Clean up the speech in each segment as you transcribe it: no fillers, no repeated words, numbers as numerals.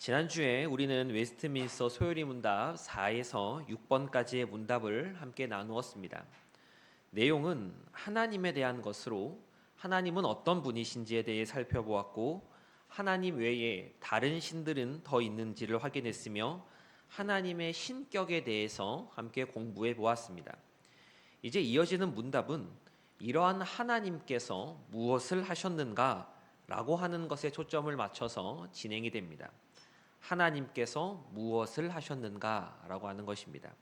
지난주에 우리는 웨스트민스터 소요리 문답 4에서 6번까지의 문답을 함께 나누었습니다. 내용은 하나님에 대한 것으로 하나님은 어떤 분이신지에 대해 살펴보았고 하나님 외에 다른 신들은 더 있는지를 확인했으며 하나님의 신격에 대해서 함께 공부해 보았습니다. 이제 이어지는 문답은 이러한 하나님께서 무엇을 하셨는가 라고 하는 것에 초점을 맞춰서 진행이 됩니다. 하나님께서 무엇을 하셨는가라고 하는 것입니다.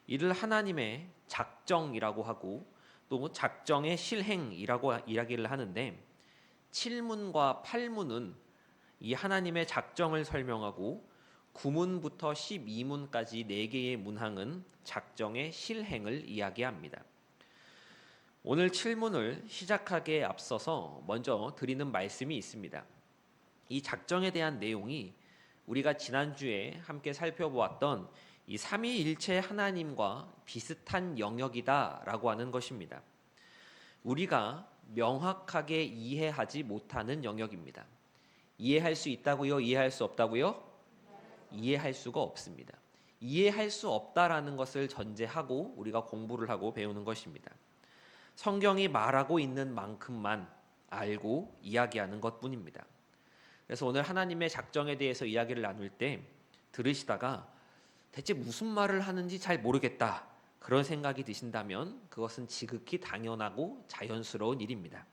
이를 하나님의 작정이라고 하고 또 작정의 실행이라고 이야기를 하는데 7문과 8문은 이 하나님의 작정을 설명하고 9문부터 12문까지 4개의 문항은 작정의 실행을 이야기합니다. 오늘 7문을 시작하기에 앞서서 먼저 드리는 말씀이 있습니다. 이 작정에 대한 내용이 우리가 지난주에 함께 살펴보았던 이 삼위일체 하나님과 비슷한 영역이다라고 하는 것입니다. 우리가 명확하게 이해하지 못하는 영역입니다. 이해할 수 있다고요? 이해할 수 없다고요? 이해할 수가 없습니다. 이해할 수 없다라는 것을 전제하고 우리가 공부를 하고 배우는 것입니다. 성경이 말하고 있는 만큼만 알고 이야기하는 것뿐입니다. 그래서 오늘 하나님의 작정에 대해서 이야기를 나눌 때 들으시다가 대체 무슨 말을 하는지 잘 모르겠다 그런 생각이 드신다면 그것은 지극히 당연하고 자연스러운 일입니다.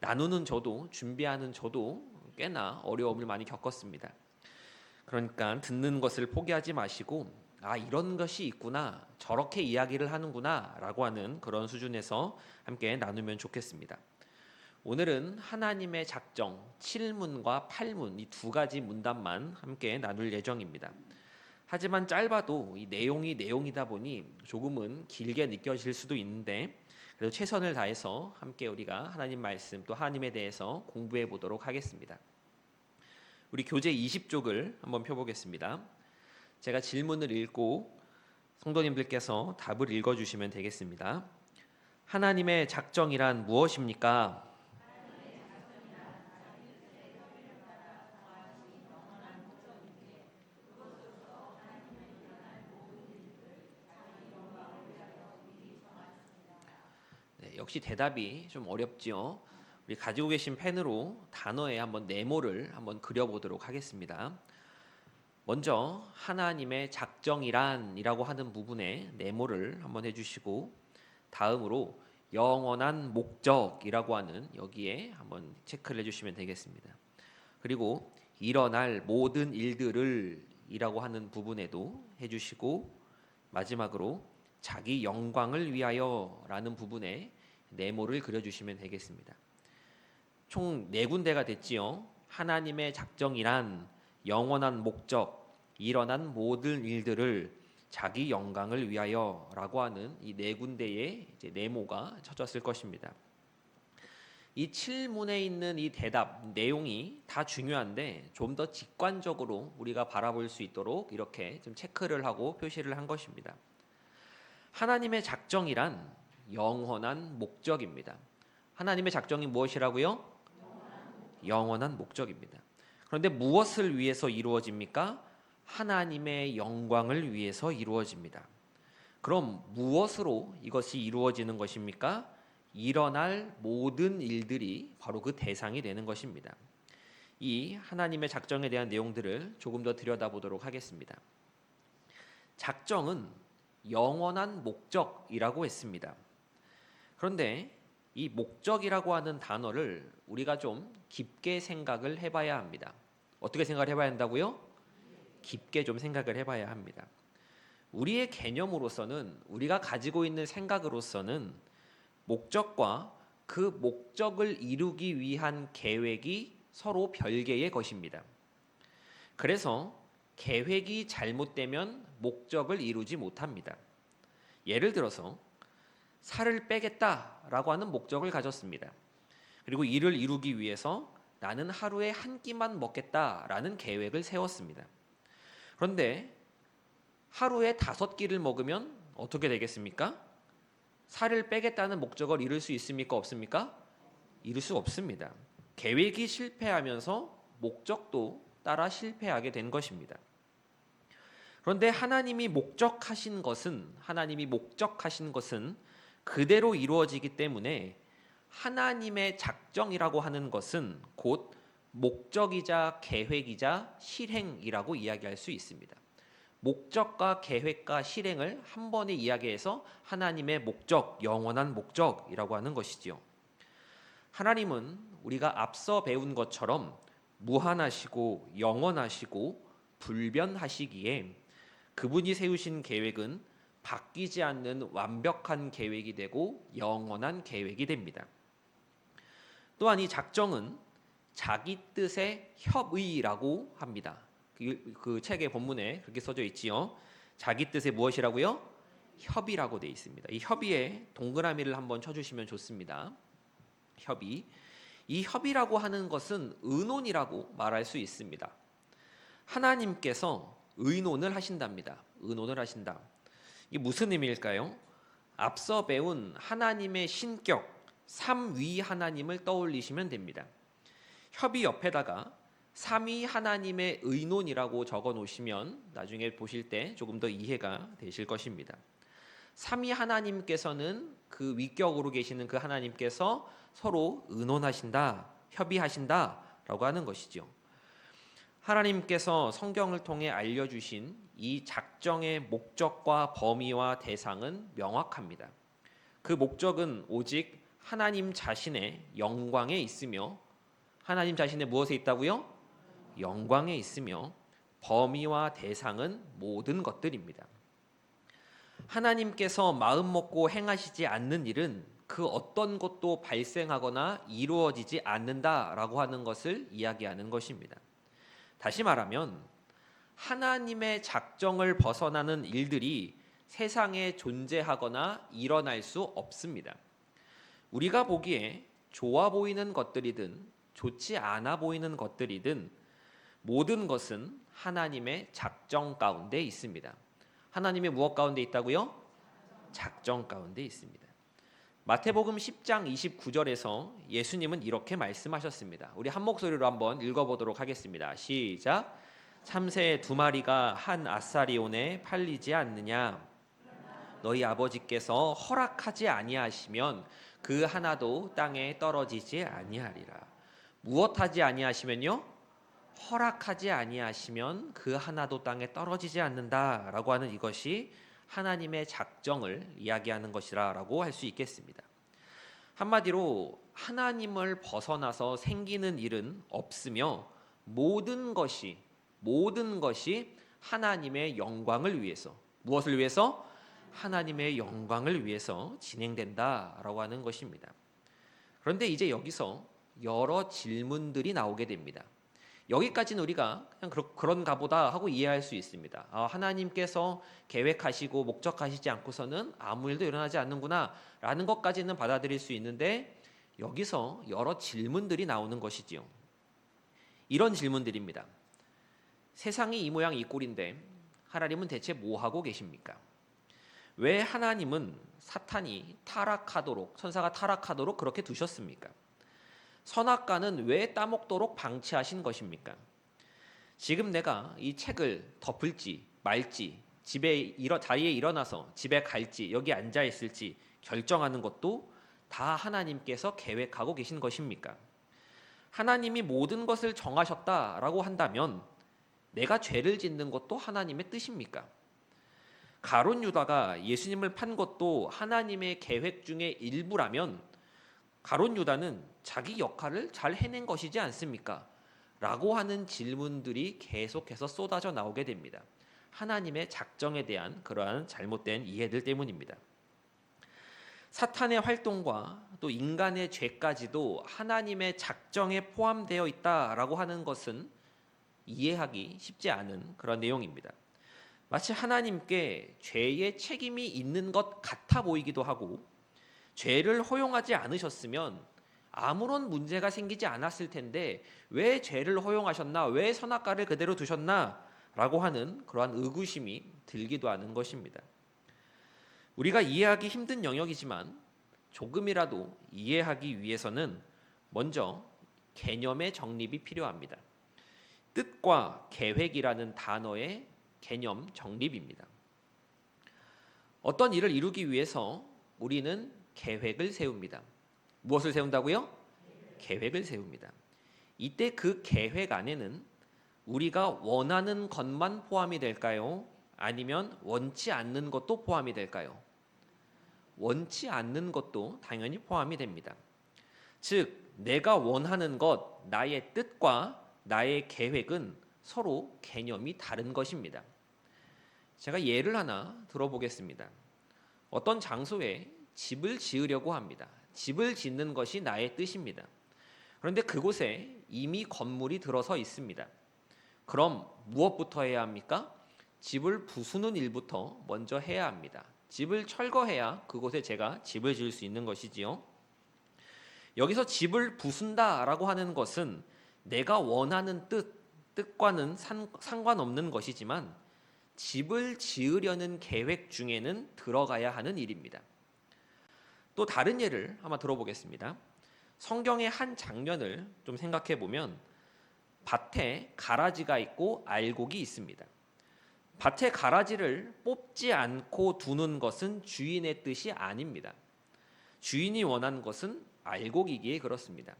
나누는 저도 준비하는 저도 꽤나 어려움을 많이 겪었습니다. 그러니까 듣는 것을 포기하지 마시고 이런 것이 있구나 저렇게 이야기를 하는구나 라고 하는 그런 수준에서 함께 나누면 좋겠습니다. 오늘은 하나님의 작정 7문과 8문 이 두 가지 문답만 함께 나눌 예정입니다. 하지만 짧아도 이 내용이다 보니 조금은 길게 느껴질 수도 있는데 그래도 최선을 다해서 함께 우리가 하나님 말씀 또 하나님에 대해서 공부해 보도록 하겠습니다. 우리 교재 20쪽을 한번 펴보겠습니다. 제가 질문을 읽고 성도님들께서 답을 읽어주시면 되겠습니다. 하나님의 작정이란 무엇입니까? 역시 대답이 좀 어렵지요. 우리 가지고 계신 펜으로 단어에 한번 네모를 한번 그려보도록 하겠습니다. 먼저 하나님의 작정이란이라고 하는 부분에 네모를 한번 해주시고 다음으로 영원한 목적이라고 하는 여기에 한번 체크를 해주시면 되겠습니다. 그리고 일어날 모든 일들을 이라고 하는 부분에도 해주시고 마지막으로 자기 영광을 위하여 라는 부분에 네모를 그려주시면 되겠습니다. 총 4군데가 됐지요. 하나님의 작정이란 영원한 목적, 일어난 모든 일들을 자기 영광을 위하여 라고 하는 이 4군데의 이제 네모가 쳐졌을 것입니다. 이 7문에 있는 이 대답 내용이 다 중요한데 좀 더 직관적으로 우리가 바라볼 수 있도록 이렇게 좀 체크를 하고 표시를 한 것입니다. 하나님의 작정이란 영원한 목적입니다. 하나님의 작정이 무엇이라고요? 영원한 목적입니다. 그런데 무엇을 위해서 이루어집니까? 하나님의 영광을 위해서 이루어집니다. 그럼 무엇으로 이것이 이루어지는 것입니까? 일어날 모든 일들이 바로 그 대상이 되는 것입니다. 이 하나님의 작정에 대한 내용들을 조금 더 들여다보도록 하겠습니다. 작정은 영원한 목적이라고 했습니다. 그런데 이 목적이라고 하는 단어를 우리가 좀 깊게 생각을 해봐야 합니다. 어떻게 생각을 해봐야 한다고요? 깊게 좀 생각을 해봐야 합니다. 우리의 개념으로서는 우리가 가지고 있는 생각으로서는 목적과 그 목적을 이루기 위한 계획이 서로 별개의 것입니다. 그래서 계획이 잘못되면 목적을 이루지 못합니다. 예를 들어서 살을 빼겠다라고 하는 목적을 가졌습니다. 그리고 이를 이루기 위해서 나는 하루에 한 끼만 먹겠다라는 계획을 세웠습니다. 그런데 하루에 5끼를 먹으면 어떻게 되겠습니까? 살을 빼겠다는 목적을 이룰 수 있습니까? 없습니까? 이룰 수 없습니다. 계획이 실패하면서 목적도 따라 실패하게 된 것입니다. 그런데 하나님이 목적하신 것은 그대로 이루어지기 때문에 하나님의 작정이라고 하는 것은 곧 목적이자 계획이자 실행이라고 이야기할 수 있습니다. 목적과 계획과 실행을 한 번에 이야기해서 하나님의 목적, 영원한 목적이라고 하는 것이지요. 하나님은 우리가 앞서 배운 것처럼 무한하시고 영원하시고 불변하시기에 그분이 세우신 계획은 바뀌지 않는 완벽한 계획이 되고 영원한 계획이 됩니다. 또한 이 작정은 자기 뜻의 협의라고 합니다. 그 책의 본문에 그렇게 써져 있지요. 자기 뜻의 무엇이라고요? 협의라고 되어 있습니다. 이 협의에 동그라미를 한번 쳐주시면 좋습니다. 협의. 이 협의라고 하는 것은 의논이라고 말할 수 있습니다. 하나님께서 의논을 하신답니다. 의논을 하신다. 이게 무슨 의미일까요? 앞서 배운 하나님의 신격, 삼위 하나님을 떠올리시면 됩니다. 협의 옆에다가 삼위 하나님의 의논이라고 적어 놓으시면 나중에 보실 때 조금 더 이해가 되실 것입니다. 삼위 하나님께서는 그 위격으로 계시는 그 하나님께서 서로 의논하신다, 협의하신다라고 하는 것이죠. 하나님께서 성경을 통해 알려주신 이 작정의 목적과 범위와 대상은 명확합니다. 그 목적은 오직 하나님 자신의 영광에 있으며, 하나님 자신의 무엇에 있다고요? 영광에 있으며, 범위와 대상은 모든 것들입니다. 하나님께서 마음 먹고 행하시지 않는 일은 그 어떤 것도 발생하거나 이루어지지 않는다라고 하는 것을 이야기하는 것입니다. 다시 말하면 하나님의 작정을 벗어나는 일들이 세상에 존재하거나 일어날 수 없습니다. 우리가 보기에 좋아 보이는 것들이든 좋지 않아 보이는 것들이든 모든 것은 하나님의 작정 가운데 있습니다. 하나님의 무엇 가운데 있다고요? 작정 가운데 있습니다. 마태복음 10장 29절에서 예수님은 이렇게 말씀하셨습니다. 우리 한 목소리로 한번 읽어보도록 하겠습니다. 시작. 참새 2마리가 한 아사리온에 팔리지 않느냐? 너희 아버지께서 허락하지 아니하시면 그 하나도 땅에 떨어지지 아니하리라. 무엇하지 아니하시면요? 허락하지 아니하시면 그 하나도 땅에 떨어지지 않는다라고 하는 이것이 하나님의 작정을 이야기하는 것이라고 할 수 있겠습니다. 한마디로 하나님을 벗어나서 생기는 일은 없으며 모든 것이 하나님의 영광을 위해서, 무엇을 위해서? 하나님의 영광을 위해서 진행된다라고 하는 것입니다. 그런데 이제 여기서 여러 질문들이 나오게 됩니다. 여기까지는 우리가 그냥 그런가 보다 하고 이해할 수 있습니다. 하나님께서 계획하시고 목적하시지 않고서는 아무 일도 일어나지 않는구나 라는 것까지는 받아들일 수 있는데, 여기서 여러 질문들이 나오는 것이지요. 이런 질문들입니다. 세상이 이 모양 이 꼴인데 하나님은 대체 뭐 하고 계십니까? 왜 하나님은 사탄이 타락하도록, 천사가 타락하도록 그렇게 두셨습니까? 선악과는 왜 따먹도록 방치하신 것입니까? 지금 내가 이 책을 덮을지 말지, 자리에 일어나서 집에 갈지 여기 앉아 있을지 결정하는 것도 다 하나님께서 계획하고 계신 것입니까? 하나님이 모든 것을 정하셨다라고 한다면 내가 죄를 짓는 것도 하나님의 뜻입니까? 가룟 유다가 예수님을 판 것도 하나님의 계획 중의 일부라면 가룟 유다는 자기 역할을 잘 해낸 것이지 않습니까? 라고 하는 질문들이 계속해서 쏟아져 나오게 됩니다. 하나님의 작정에 대한 그러한 잘못된 이해들 때문입니다. 사탄의 활동과 또 인간의 죄까지도 하나님의 작정에 포함되어 있다라고 하는 것은 이해하기 쉽지 않은 그런 내용입니다. 마치 하나님께 죄의 책임이 있는 것 같아 보이기도 하고, 죄를 허용하지 않으셨으면 아무런 문제가 생기지 않았을 텐데 왜 죄를 허용하셨나, 왜 선악과를 그대로 두셨나 라고 하는 그러한 의구심이 들기도 하는 것입니다. 우리가 이해하기 힘든 영역이지만 조금이라도 이해하기 위해서는 먼저 개념의 정립이 필요합니다. 뜻과 계획이라는 단어의 개념 정립입니다. 어떤 일을 이루기 위해서 우리는 계획을 세웁니다. 무엇을 세운다고요? 계획을 세웁니다. 이때 그 계획 안에는 우리가 원하는 것만 포함이 될까요? 아니면 원치 않는 것도 포함이 될까요? 원치 않는 것도 당연히 포함이 됩니다. 즉, 내가 원하는 것, 나의 뜻과 나의 계획은 서로 개념이 다른 것입니다. 제가 예를 하나 들어보겠습니다. 어떤 장소에 집을 지으려고 합니다. 집을 짓는 것이 나의 뜻입니다. 그런데 그곳에 이미 건물이 들어서 있습니다. 그럼 무엇부터 해야 합니까? 집을 부수는 일부터 먼저 해야 합니다. 집을 철거해야 그곳에 제가 집을 지을 수 있는 것이지요. 여기서 집을 부순다라고 하는 것은 내가 원하는 뜻과는 상관없는 것이지만 집을 지으려는 계획 중에는 들어가야 하는 일입니다. 또 다른 예를 한번 들어보겠습니다. 성경의 한 장면을 좀 생각해 보면 밭에 가라지가 있고 알곡이 있습니다. 밭에 가라지를 뽑지 않고 두는 것은 주인의 뜻이 아닙니다. 주인이 원하는 것은 알곡이기에 그렇습니다.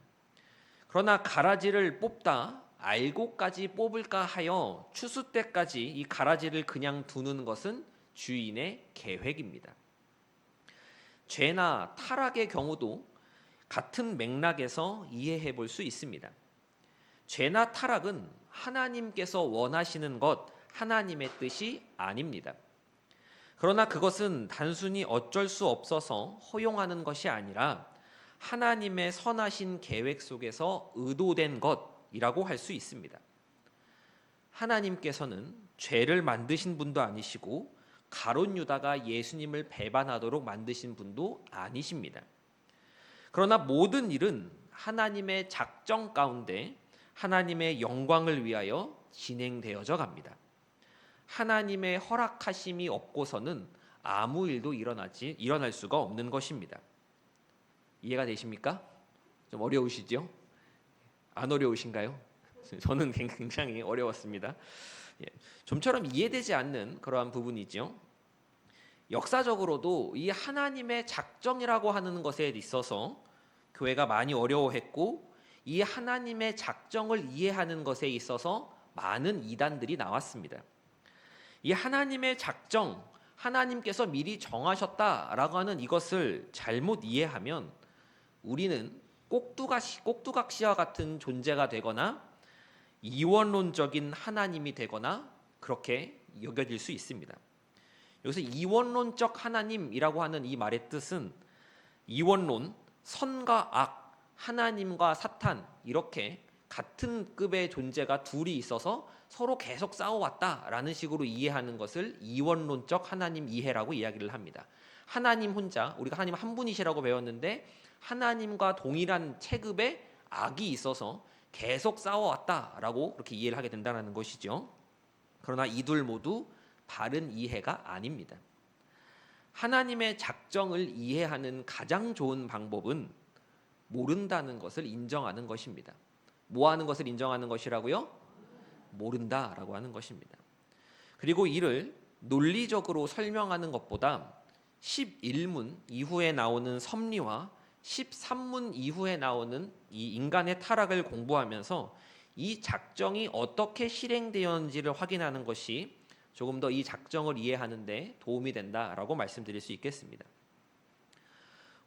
그러나 가라지를 뽑다 알곡까지 뽑을까 하여 추수 때까지 이 가라지를 그냥 두는 것은 주인의 계획입니다. 죄나 타락의 경우도 같은 맥락에서 이해해 볼 수 있습니다. 죄나 타락은 하나님께서 원하시는 것, 하나님의 뜻이 아닙니다. 그러나 그것은 단순히 어쩔 수 없어서 허용하는 것이 아니라 하나님의 선하신 계획 속에서 의도된 것이라고 할 수 있습니다. 하나님께서는 죄를 만드신 분도 아니시고 가룟 유다가 예수님을 배반하도록 만드신 분도 아니십니다. 그러나 모든 일은 하나님의 작정 가운데 하나님의 영광을 위하여 진행되어져 갑니다. 하나님의 허락하심이 없고서는 아무 일도 일어날 수가 없는 것입니다. 이해가 되십니까? 좀 어려우시죠? 안 어려우신가요? 저는 굉장히 어려웠습니다. 좀처럼 이해되지 않는 그러한 부분이죠. 역사적으로도 이 하나님의 작정이라고 하는 것에 있어서 교회가 많이 어려워했고 이 하나님의 작정을 이해하는 것에 있어서 많은 이단들이 나왔습니다. 이 하나님의 작정, 하나님께서 미리 정하셨다라고 하는 이것을 잘못 이해하면 우리는 꼭두각시와 같은 존재가 되거나 이원론적인 하나님이 되거나 그렇게 여겨질 수 있습니다. 여기서 이원론적 하나님이라고 하는 이 말의 뜻은 이원론, 선과 악, 하나님과 사탄 이렇게 같은 급의 존재가 둘이 있어서 서로 계속 싸워왔다라는 식으로 이해하는 것을 이원론적 하나님 이해라고 이야기를 합니다. 하나님 혼자, 우리가 하나님 한 분이시라고 배웠는데 하나님과 동일한 체급의 악이 있어서 계속 싸워왔다라고 그렇게 이해를 하게 된다는 것이죠. 그러나 이둘 모두 바른 이해가 아닙니다. 하나님의 작정을 이해하는 가장 좋은 방법은 모른다는 것을 인정하는 것입니다. 뭐 하는 것을 인정하는 것이라고요? 모른다라고 하는 것입니다. 그리고 이를 논리적으로 설명하는 것보다 11문 이후에 나오는 섭리와 13문 이후에 나오는 이 인간의 타락을 공부하면서 이 작정이 어떻게 실행되었는지를 확인하는 것이 조금 더 이 작정을 이해하는 데 도움이 된다라고 말씀드릴 수 있겠습니다.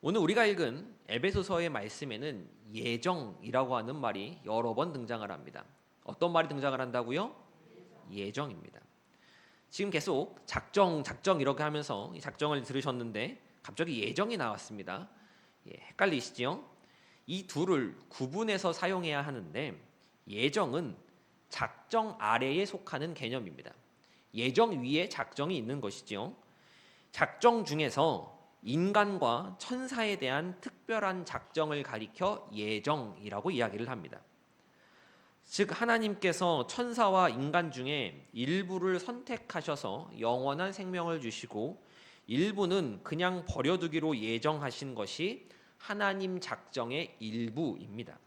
오늘 우리가 읽은 에베소서의 말씀에는 예정이라고 하는 말이 여러 번 등장을 합니다. 어떤 말이 등장을 한다고요? 예정입니다. 지금 계속 작정 이렇게 하면서 이 작정을 들으셨는데 갑자기 예정이 나왔습니다. 헷갈리시죠? 이 둘을 구분해서 사용해야 하는데 예정은 작정 아래에 속하는 개념입니다. 예정 위에 작정이 있는 것이죠. 작정 중에서 인간과 천사에 대한 특별한 작정을 가리켜 예정이라고 이야기를 합니다. 즉 하나님께서 천사와 인간 중에 일부를 선택하셔서 영원한 생명을 주시고 일부는 그냥 버려두기로 예정하신 것이 하나님 작정의 일부입니다.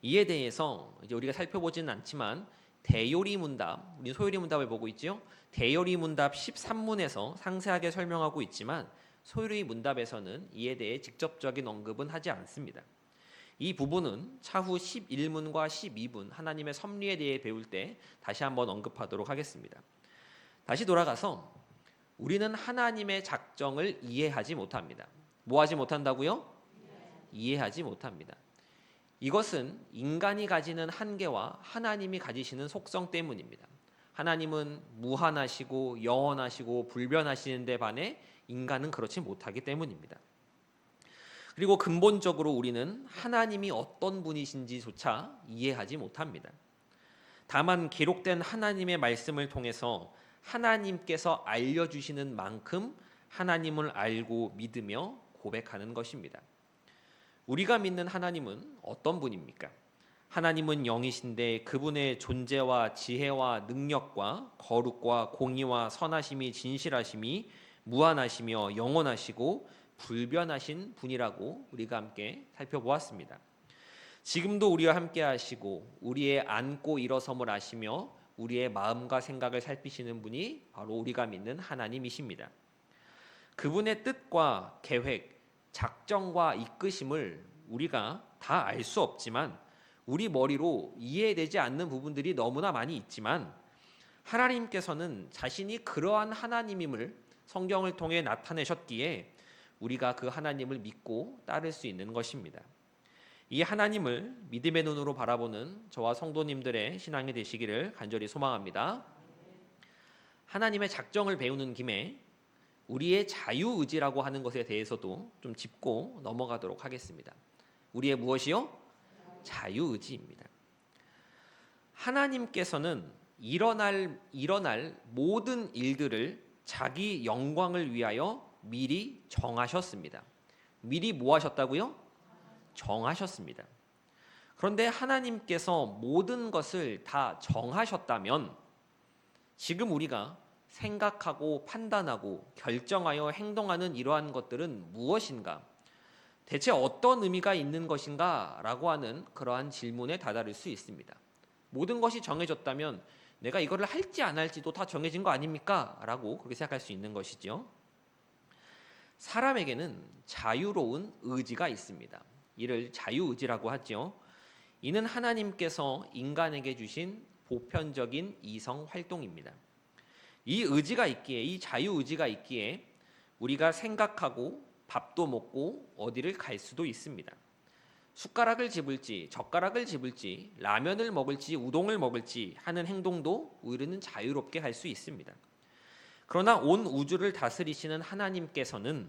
이에 대해서 이제 우리가 살펴보지는 않지만 대요리문답, 우리 소요리문답을 보고 있죠. 대요리문답 13문에서 상세하게 설명하고 있지만 소요리문답에서는 이에 대해 직접적인 언급은 하지 않습니다. 이 부분은 차후 11문과 12문 하나님의 섭리에 대해 배울 때 다시 한번 언급하도록 하겠습니다. 다시 돌아가서 우리는 하나님의 작정을 이해하지 못합니다. 뭐 하지 못한다고요? 이해하지 못합니다. 이것은 인간이 가지는 한계와 하나님이 가지시는 속성 때문입니다. 하나님은 무한하시고 영원하시고 불변하시는 데 반해 인간은 그렇지 못하기 때문입니다. 그리고 근본적으로 우리는 하나님이 어떤 분이신지조차 이해하지 못합니다. 다만 기록된 하나님의 말씀을 통해서 하나님께서 알려주시는 만큼 하나님을 알고 믿으며 고백하는 것입니다. 우리가 믿는 하나님은 어떤 분입니까? 하나님은 영이신데 그분의 존재와 지혜와 능력과 거룩과 공의와 선하심이 진실하심이 무한하시며 영원하시고 불변하신 분이라고 우리가 함께 살펴보았습니다. 지금도 우리와 함께 하시고 우리의 앉고 일어섬을 아시며 우리의 마음과 생각을 살피시는 분이 바로 우리가 믿는 하나님이십니다. 그분의 뜻과 계획, 작정과 이끄심을 우리가 다 알 수 없지만 우리 머리로 이해되지 않는 부분들이 너무나 많이 있지만 하나님께서는 자신이 그러한 하나님임을 성경을 통해 나타내셨기에 우리가 그 하나님을 믿고 따를 수 있는 것입니다. 이 하나님을 믿음의 눈으로 바라보는 저와 성도님들의 신앙이 되시기를 간절히 소망합니다. 하나님의 작정을 배우는 김에 우리의 자유의지라고 하는 것에 대해서도 좀 짚고 넘어가도록 하겠습니다. 우리의 무엇이요? 자유의지입니다. 하나님께서는 일어날 모든 일들을 자기 영광을 위하여 미리 정하셨습니다. 미리 뭐 하셨다고요? 정하셨습니다. 그런데 하나님께서 모든 것을 다 정하셨다면 지금 우리가 생각하고 판단하고 결정하여 행동하는 이러한 것들은 무엇인가? 대체 어떤 의미가 있는 것인가? 라고 하는 그러한 질문에 다다를 수 있습니다. 모든 것이 정해졌다면 내가 이거를 할지 안 할지도 다 정해진 거 아닙니까? 라고 그렇게 생각할 수 있는 것이죠. 사람에게는 자유로운 의지가 있습니다. 이를 자유의지라고 하죠. 이는 하나님께서 인간에게 주신 보편적인 이성 활동입니다. 이 의지가 있기에, 이 자유의지가 있기에 우리가 생각하고 밥도 먹고 어디를 갈 수도 있습니다. 숟가락을 집을지 젓가락을 집을지 라면을 먹을지 우동을 먹을지 하는 행동도 우리는 자유롭게 할 수 있습니다. 그러나 온 우주를 다스리시는 하나님께서는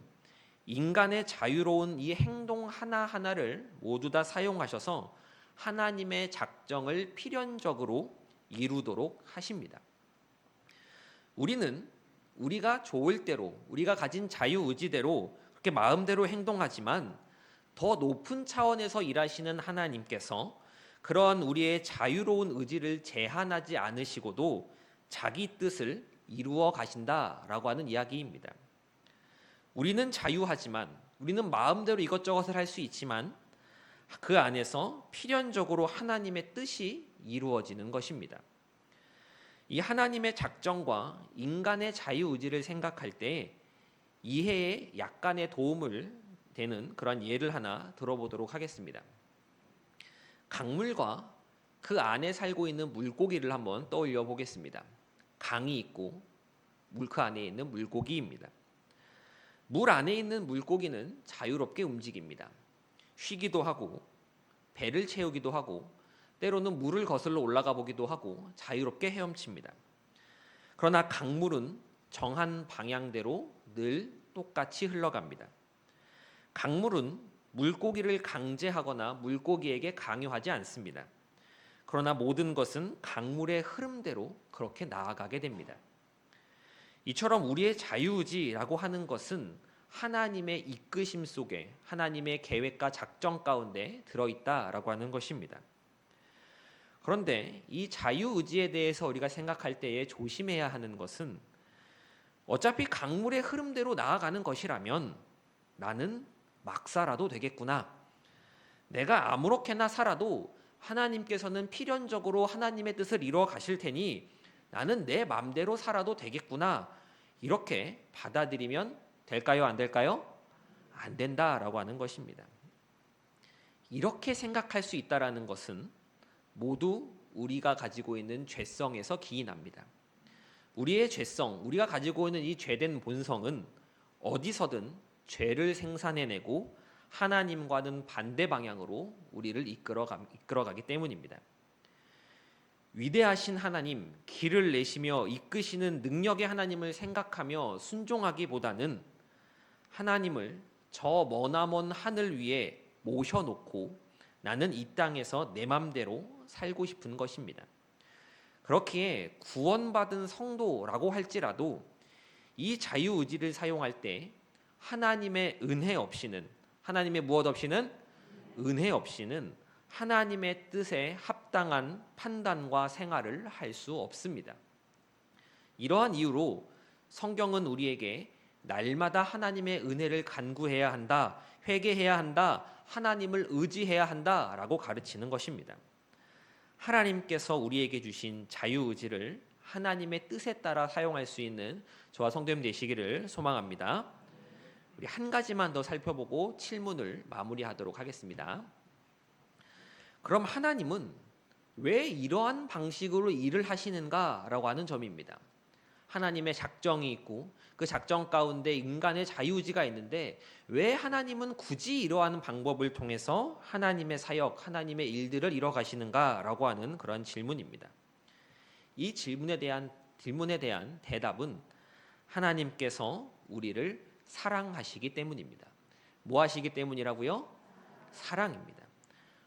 인간의 자유로운 이 행동 하나하나를 모두 다 사용하셔서 하나님의 작정을 필연적으로 이루도록 하십니다. 우리는 우리가 좋을 대로, 우리가 가진 자유의지대로 그렇게 마음대로 행동하지만 더 높은 차원에서 일하시는 하나님께서 그러한 우리의 자유로운 의지를 제한하지 않으시고도 자기 뜻을 이루어 가신다라고 하는 이야기입니다. 우리는 자유하지만, 우리는 마음대로 이것저것을 할 수 있지만 그 안에서 필연적으로 하나님의 뜻이 이루어지는 것입니다. 이 하나님의 작정과 인간의 자유의지를 생각할 때 이해에 약간의 도움을 되는 그런 예를 하나 들어보도록 하겠습니다. 강물과 그 안에 살고 있는 물고기를 한번 떠올려 보겠습니다. 강이 있고 그 안에 있는 물고기입니다. 물 안에 있는 물고기는 자유롭게 움직입니다. 쉬기도 하고 배를 채우기도 하고 때로는 물을 거슬러 올라가 보기도 하고 자유롭게 헤엄칩니다. 그러나 강물은 정한 방향대로 늘 똑같이 흘러갑니다. 강물은 물고기를 강제하거나 물고기에게 강요하지 않습니다. 그러나 모든 것은 강물의 흐름대로 그렇게 나아가게 됩니다. 이처럼 우리의 자유의지라고 하는 것은 하나님의 이끄심 속에 하나님의 계획과 작정 가운데 들어있다라고 하는 것입니다. 그런데 이 자유의지에 대해서 우리가 생각할 때에 조심해야 하는 것은 어차피 강물의 흐름대로 나아가는 것이라면 나는 막 살아도 되겠구나. 내가 아무렇게나 살아도 하나님께서는 필연적으로 하나님의 뜻을 이루어 가실 테니 나는 내 마음대로 살아도 되겠구나, 이렇게 받아들이면 될까요? 안 될까요? 안 된다라고 하는 것입니다. 이렇게 생각할 수 있다라는 것은 모두 우리가 가지고 있는 죄성에서 기인합니다. 우리의 죄성, 우리가 가지고 있는 이 죄된 본성은 어디서든 죄를 생산해내고 하나님과는 반대 방향으로 우리를 이끌어가기 때문입니다. 위대하신 하나님, 길을 내시며 이끄시는 능력의 하나님을 생각하며 순종하기보다는 하나님을 저 머나먼 하늘 위에 모셔놓고 나는 이 땅에서 내 맘대로 살고 싶은 것입니다. 그렇기에 구원받은 성도라고 할지라도 이 자유의지를 사용할 때 하나님의 은혜 없이는, 하나님의 무엇 없이는? 은혜 없이는 하나님의 뜻에 합당한 판단과 생활을 할 수 없습니다. 이러한 이유로 성경은 우리에게 날마다 하나님의 은혜를 간구해야 한다, 회개해야 한다, 하나님을 의지해야 한다라고 가르치는 것입니다. 하나님께서 우리에게 주신 자유의지를 하나님의 뜻에 따라 사용할 수 있는 저와 성도님 되시기를 소망합니다. 우리 한 가지만 더 살펴보고 칠문을 마무리하도록 하겠습니다. 그럼 하나님은 왜 이러한 방식으로 일을 하시는가라고 하는 점입니다. 하나님의 작정이 있고 그 작정 가운데 인간의 자유의지가 있는데 왜 하나님은 굳이 이러한 방법을 통해서 하나님의 사역, 하나님의 일들을 이뤄가시는가라고 하는 그런 질문입니다. 이 질문에 대한 대답은 하나님께서 우리를 사랑하시기 때문입니다. 뭐 하시기 때문이라고요? 사랑입니다.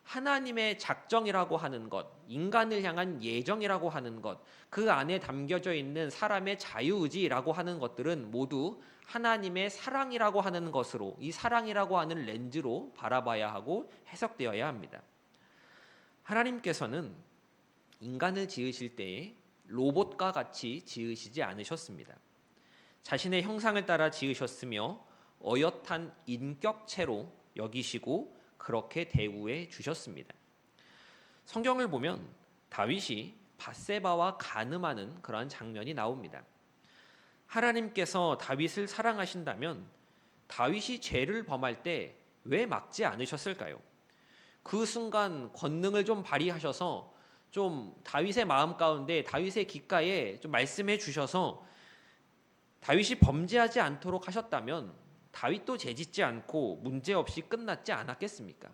하나님의 작정이라고 하는 것, 인간을 향한 예정이라고 하는 것, 그 안에 담겨져 있는 사람의 자유의지라고 하는 것들은 모두 하나님의 사랑이라고 하는 것으로, 이 사랑이라고 하는 렌즈로 바라봐야 하고 해석되어야 합니다. 하나님께서는 인간을 지으실 때에 로봇과 같이 지으시지 않으셨습니다. 자신의 형상을 따라 지으셨으며 어엿한 인격체로 여기시고 그렇게 대우해 주셨습니다. 성경을 보면 다윗이 밧세바와 간음하는 그러한 장면이 나옵니다. 하나님께서 다윗을 사랑하신다면 다윗이 죄를 범할 때 왜 막지 않으셨을까요? 그 순간 권능을 좀 발휘하셔서 좀 다윗의 마음 가운데, 다윗의 귓가에 좀 말씀해 주셔서 다윗이 범죄하지 않도록 하셨다면 다윗도 죄짓지 않고 문제없이 끝났지 않았겠습니까?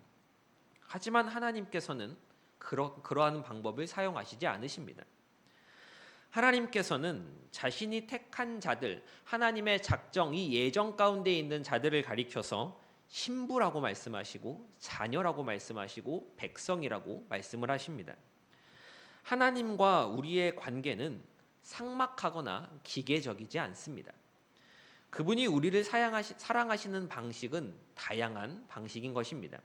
하지만 하나님께서는 그러한 방법을 사용하시지 않으십니다. 하나님께서는 자신이 택한 자들, 하나님의 작정, 이 예정 가운데 있는 자들을 가리켜서 신부라고 말씀하시고 자녀라고 말씀하시고 백성이라고 말씀을 하십니다. 하나님과 우리의 관계는 삭막하거나 기계적이지 않습니다. 그분이 우리를 사랑하시는 방식은 다양한 방식인 것입니다.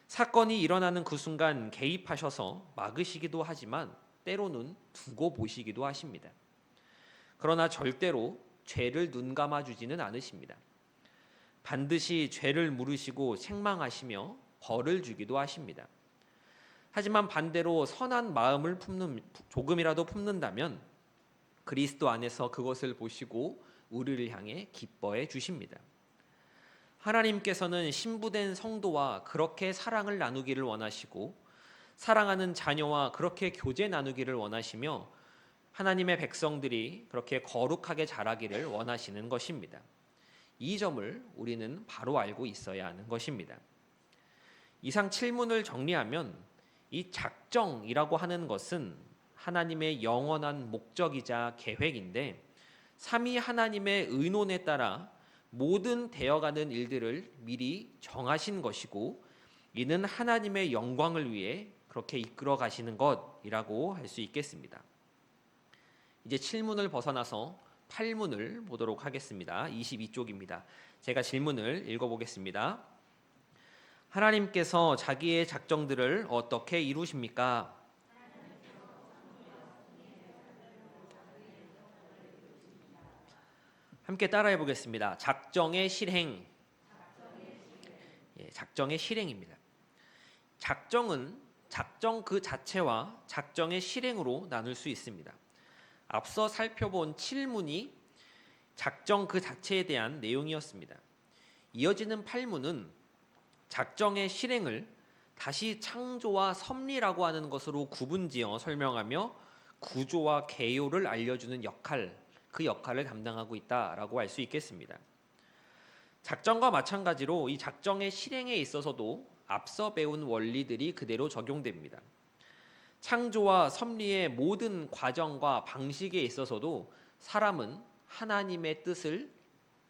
사건이 일어나는 그 순간 개입하셔서 막으시기도 하지만 때로는 두고 보시기도 하십니다. 그러나 절대로 죄를 눈감아 주지는 않으십니다. 반드시 죄를 물으시고 책망하시며 벌을 주기도 하십니다. 하지만 반대로 선한 마음을 조금이라도 품는다면 그리스도 안에서 그것을 보시고 우리를 향해 기뻐해 주십니다. 하나님께서는 신부된 성도와 그렇게 사랑을 나누기를 원하시고 사랑하는 자녀와 그렇게 교제 나누기를 원하시며 하나님의 백성들이 그렇게 거룩하게 자라기를 원하시는 것입니다. 이 점을 우리는 바로 알고 있어야 하는 것입니다. 이상 7문을 정리하면 이 작정이라고 하는 것은 하나님의 영원한 목적이자 계획인데 삼위 하나님의 의논에 따라 모든 되어가는 일들을 미리 정하신 것이고 이는 하나님의 영광을 위해 그렇게 이끌어 가시는 것이라고 할 수 있겠습니다. 이제 7문을 벗어나서 8문을 보도록 하겠습니다. 22쪽입니다. 제가 질문을 읽어보겠습니다. 하나님께서 자기의 작정들을 어떻게 이루십니까? 함께 따라해 보겠습니다. 작정의 실행. 작정의 실행입니다. 작정은 작정 그 자체와 작정의 실행으로 나눌 수 있습니다. 앞서 살펴본 7문이 작정 그 자체에 대한 내용이었습니다. 이어지는 8문은 작정의 실행을 다시 창조와 섭리라고 하는 것으로 구분지어 설명하며 구조와 개요를 알려주는 역할, 그 역할을 담당하고 있다라고 할 수 있겠습니다. 작정과 마찬가지로 이 작정의 실행에 있어서도 앞서 배운 원리들이 그대로 적용됩니다. 창조와 섭리의 모든 과정과 방식에 있어서도 사람은 하나님의 뜻을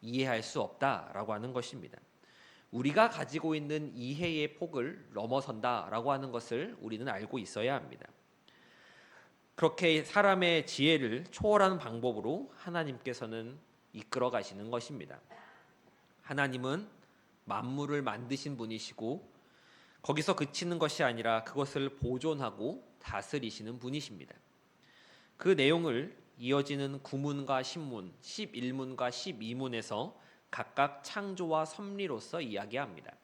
이해할 수 없다라고 하는 것입니다. 우리가 가지고 있는 이해의 폭을 넘어선다라고 하는 것을 우리는 알고 있어야 합니다. 그렇게 사람의 지혜를 초월하는 방법으로 하나님께서는 이끌어 가시는 것입니다. 하나님은 만물을 만드신 분이시고 거기서 그치는 것이 아니라 그것을 보존하고 다스리시는 분이십니다. 그 내용을 이어지는 9문과 10문, 11문과 12문에서 각각 창조와 섭리로서 이야기합니다.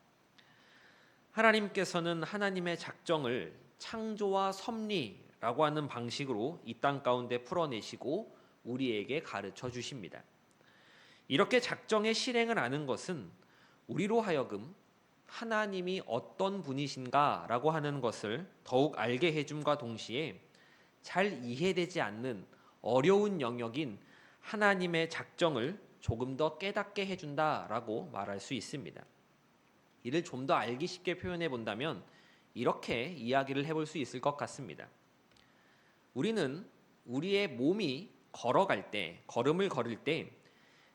하나님께서는 하나님의 작정을 창조와 섭리라고 하는 방식으로 이 땅 가운데 풀어내시고 우리에게 가르쳐 주십니다. 이렇게 작정의 실행을 아는 것은 우리로 하여금 하나님이 어떤 분이신가라고 하는 것을 더욱 알게 해줌과 동시에 잘 이해되지 않는 어려운 영역인 하나님의 작정을 조금 더 깨닫게 해준다라고 말할 수 있습니다. 이를 좀 더 알기 쉽게 표현해 본다면 이렇게 이야기를 해볼 수 있을 것 같습니다. 우리는 우리의 몸이 걸어갈 때, 걸음을 걸을 때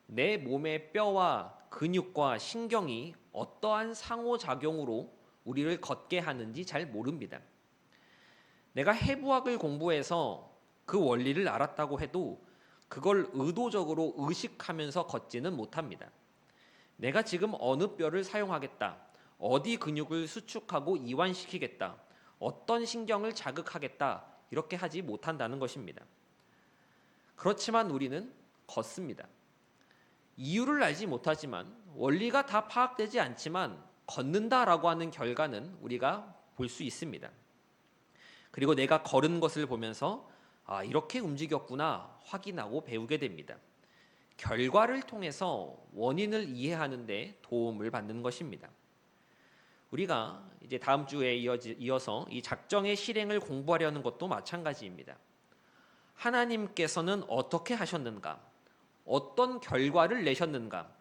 내 몸의 뼈와 근육과 신경이 어떠한 상호작용으로 우리를 걷게 하는지 잘 모릅니다. 내가 해부학을 공부해서 그 원리를 알았다고 해도 그걸 의도적으로 의식하면서 걷지는 못합니다. 내가 지금 어느 뼈를 사용하겠다, 어디 근육을 수축하고 이완시키겠다, 어떤 신경을 자극하겠다 이렇게 하지 못한다는 것입니다. 그렇지만 우리는 걷습니다. 이유를 알지 못하지만 원리가 다 파악되지 않지만 걷는다라고 하는 결과는 우리가 볼 수 있습니다. 그리고 내가 걸은 것을 보면서 이렇게 움직였구나 확인하고 배우게 됩니다. 결과를 통해서 원인을 이해하는 데 도움을 받는 것입니다. 우리가 이제 다음 주에 이어서 이 작정의 실행을 공부하려는 것도 마찬가지입니다. 하나님께서는 어떻게 하셨는가? 어떤 결과를 내셨는가?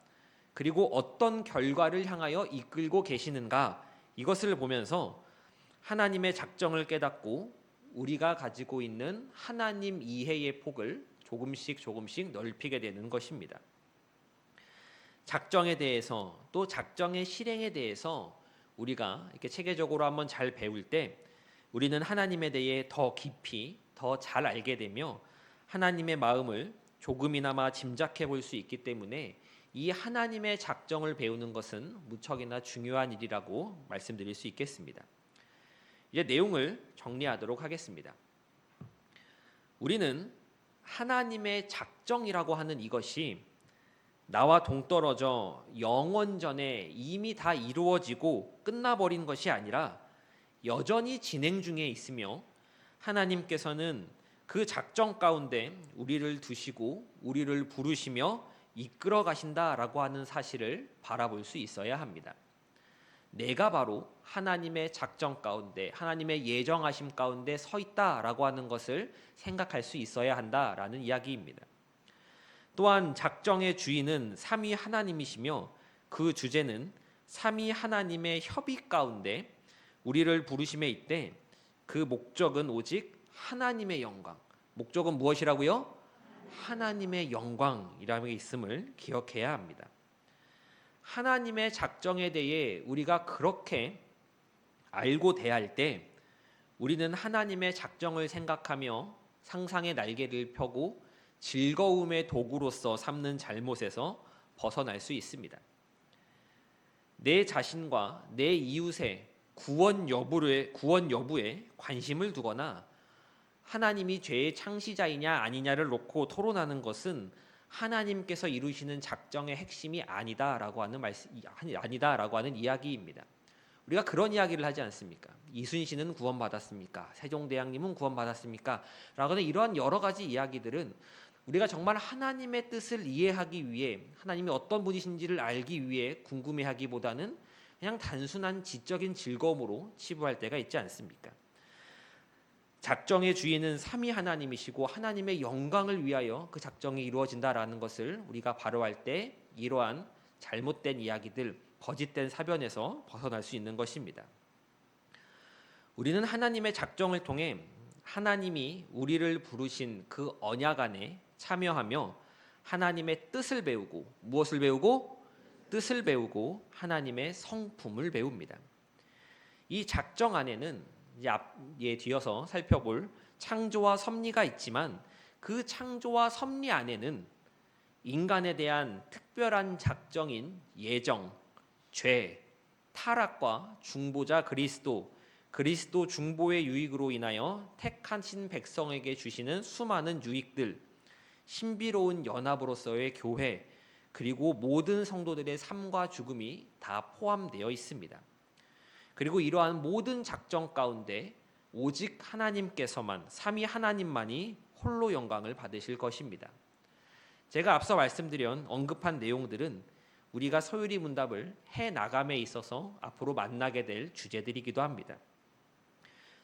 그리고 어떤 결과를 향하여 이끌고 계시는가? 이것을 보면서 하나님의 작정을 깨닫고 우리가 가지고 있는 하나님 이해의 폭을 조금씩 넓히게 되는 것입니다. 작정에 대해서 또 작정의 실행에 대해서 우리가 이렇게 체계적으로 한번 잘 배울 때 우리는 하나님에 대해 더 깊이 더 잘 알게 되며 하나님의 마음을 조금이나마 짐작해 볼 수 있기 때문에 이 하나님의 작정을 배우는 것은 무척이나 중요한 일이라고 말씀드릴 수 있겠습니다. 이제 내용을 정리하도록 하겠습니다. 우리는 하나님의 작정이라고 하는 이것이 나와 동떨어져 영원전에 이미 다 이루어지고 끝나버린 것이 아니라 여전히 진행 중에 있으며 하나님께서는 그 작정 가운데 우리를 두시고 우리를 부르시며 이끌어 가신다라고 하는 사실을 바라볼 수 있어야 합니다. 내가 바로 하나님의 작정 가운데 하나님의 예정하심 가운데 서 있다라고 하는 것을 생각할 수 있어야 한다라는 이야기입니다. 또한 작정의 주인은 삼위 하나님이시며 그 주제는 삼위 하나님의 협의 가운데 우리를 부르심에 있되 그 목적은 오직 하나님의 영광. 목적은 무엇이라고요? 하나님의 영광이라는 게 있음을 기억해야 합니다. 하나님의 작정에 대해 우리가 그렇게 알고 대할 때 우리는 하나님의 작정을 생각하며 상상의 날개를 펴고 즐거움의 도구로서 삼는 잘못에서 벗어날 수 있습니다. 내 자신과 내 이웃의 구원 여부에 관심을 두거나 하나님이 죄의 창시자이냐 아니냐를 놓고 토론하는 것은 하나님께서 이루시는 작정의 핵심이 아니다라고 하는 이야기입니다. 우리가 그런 이야기를 하지 않습니까? 이순신은 구원받았습니까? 세종대왕님은 구원받았습니까? 라고는 이러한 여러 가지 이야기들은 우리가 정말 하나님의 뜻을 이해하기 위해, 하나님이 어떤 분이신지를 알기 위해 궁금해하기보다는 그냥 단순한 지적인 즐거움으로 치부할 때가 있지 않습니까? 작정의 주인은 삼위 하나님이시고 하나님의 영광을 위하여 그 작정이 이루어진다라는 것을 우리가 바로할 때 이러한 잘못된 이야기들, 거짓된 사변에서 벗어날 수 있는 것입니다. 우리는 하나님의 작정을 통해 하나님이 우리를 부르신 그 언약 안에 참여하며 하나님의 뜻을 배우고, 무엇을 배우고? 뜻을 배우고 하나님의 성품을 배웁니다. 이 작정 안에는 이제 앞에 뒤어서 살펴볼 창조와 섭리가 있지만 그 창조와 섭리 안에는 인간에 대한 특별한 작정인 예정, 죄, 타락과 중보자 그리스도 중보의 유익으로 인하여 택하신 백성에게 주시는 수많은 유익들, 신비로운 연합으로서의 교회, 그리고 모든 성도들의 삶과 죽음이 다 포함되어 있습니다. 그리고 이러한 모든 작정 가운데 오직 하나님께서만, 삼위 하나님만이 홀로 영광을 받으실 것입니다. 제가 앞서 언급한 내용들은 우리가 소유리 문답을 해 나감에 있어서 앞으로 만나게 될 주제들이기도 합니다.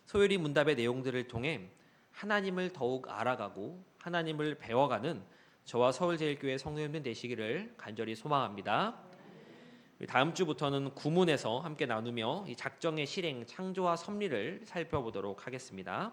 소유리 문답의 내용들을 통해 하나님을 더욱 알아가고 하나님을 배워가는 저와 서울제일교회 성도님들 되시기를 간절히 소망합니다. 다음 주부터는 구문에서 함께 나누며 이 작정의 실행, 창조와 섭리를 살펴보도록 하겠습니다.